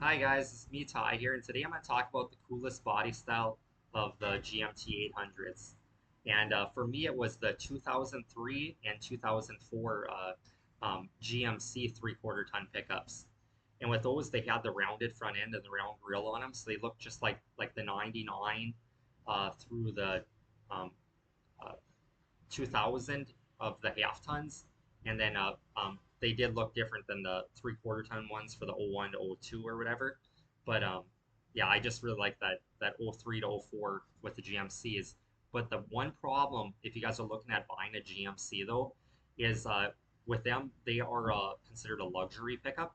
Hi guys, it's me Ty here, and today I'm going to talk about the coolest body style of the GMT800s. And for me, it was the 2003 and 2004 GMC three-quarter ton pickups. And with those, they had the rounded front end and the round grille on them, so they looked just like the 99 through the um, uh, 2000 of the half tons, and then they did look different than the three-quarter ton ones for the '01 to '02 or whatever. But yeah, I just really like that '03 to '04 with the GMCs. But the one problem, if you guys are looking at buying a GMC though, is with them they are considered a luxury pickup.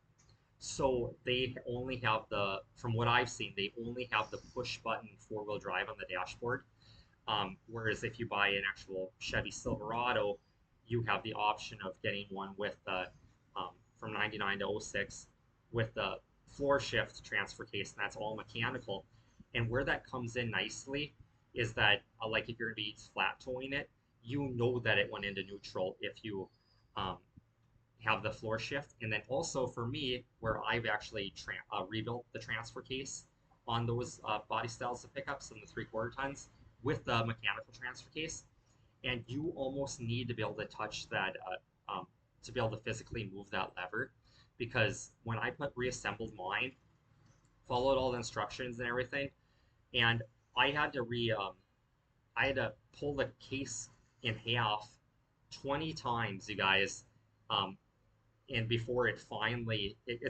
So they only have from what I've seen, they only have the push button four-wheel drive on the dashboard. Whereas if you buy an actual Chevy Silverado, you have the option of getting one with the from '99 to '06 with the floor shift transfer case, and that's all mechanical. And where that comes in nicely is that, like if you're going to be flat towing it, you know that it went into neutral if you um, have the floor shift. And then also for me, where I've actually rebuilt the transfer case on those body styles of pickups and the three-quarter tons with the mechanical transfer case, and you almost need to be able to touch that to be able to physically move that lever, because when I reassembled mine, followed all the instructions and everything, and I had to I had to pull the case in half 20 times, you guys, um, and before it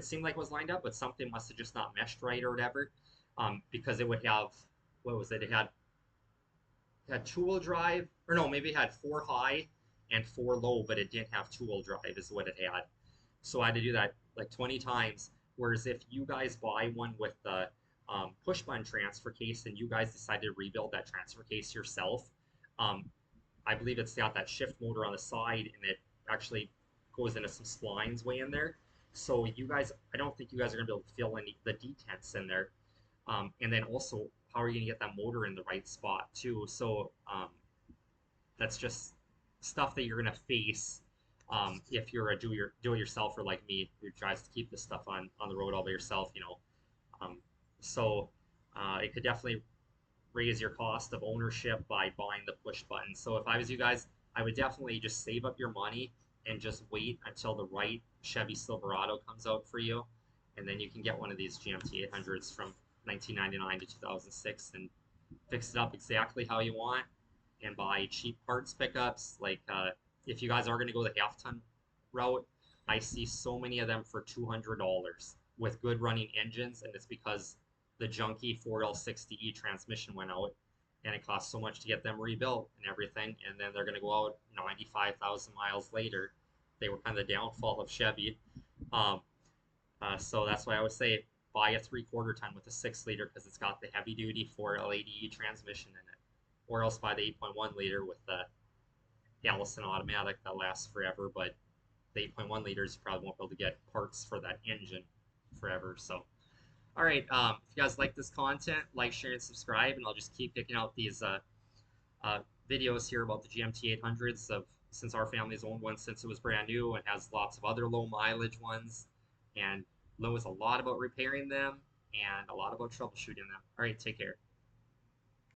seemed like it was lined up, but something must have just not meshed right or whatever, because it would have, what was it? It had two-wheel drive, or no, maybe it had four high and four low, but it didn't have two-wheel drive is what it had. So I had to do that like 20 times. Whereas if you guys buy one with the push button transfer case and you guys decide to rebuild that transfer case yourself, um, I believe it's got that shift motor on the side, and it actually goes into some splines way in there. So you guys, I don't think you guys are gonna be able to fill any the detents in there. And then also, how are you gonna get that motor in the right spot too? So that's just stuff that you're gonna face if you're a do-it-yourselfer like me, who tries to keep this stuff on the road all by yourself. Um, so it could definitely raise your cost of ownership by buying the push button. So if I was you guys, I would definitely just save up your money and just wait until the right Chevy Silverado comes out for you, and then you can get one of these GMT 800s from 1999 to 2006 and fix it up exactly how you want, and buy cheap parts pickups. Like if you guys are going to go the half ton route, I see so many of them for $200 with good running engines, and it's because the junky 4L60E transmission went out, and it costs so much to get them rebuilt and everything, and then they're going to go out 95,000 miles later. They were kind of the downfall of Chevy. Um, so that's why I would say buy a three-quarter ton with a 6 liter, because it's got the heavy duty 4L80E transmission in it, or else buy the 8.1 liter with the Allison automatic that lasts forever. But the 8.1 liters, you probably won't be able to get parts for that engine forever. So all right, if you guys like this content, like, share, and subscribe, and I'll just keep picking out these uh, videos here about the GMT 800s, of since our family's owned one since it was brand new, and has lots of other low mileage ones, and knows a lot about repairing them and a lot about troubleshooting them. All right, take care.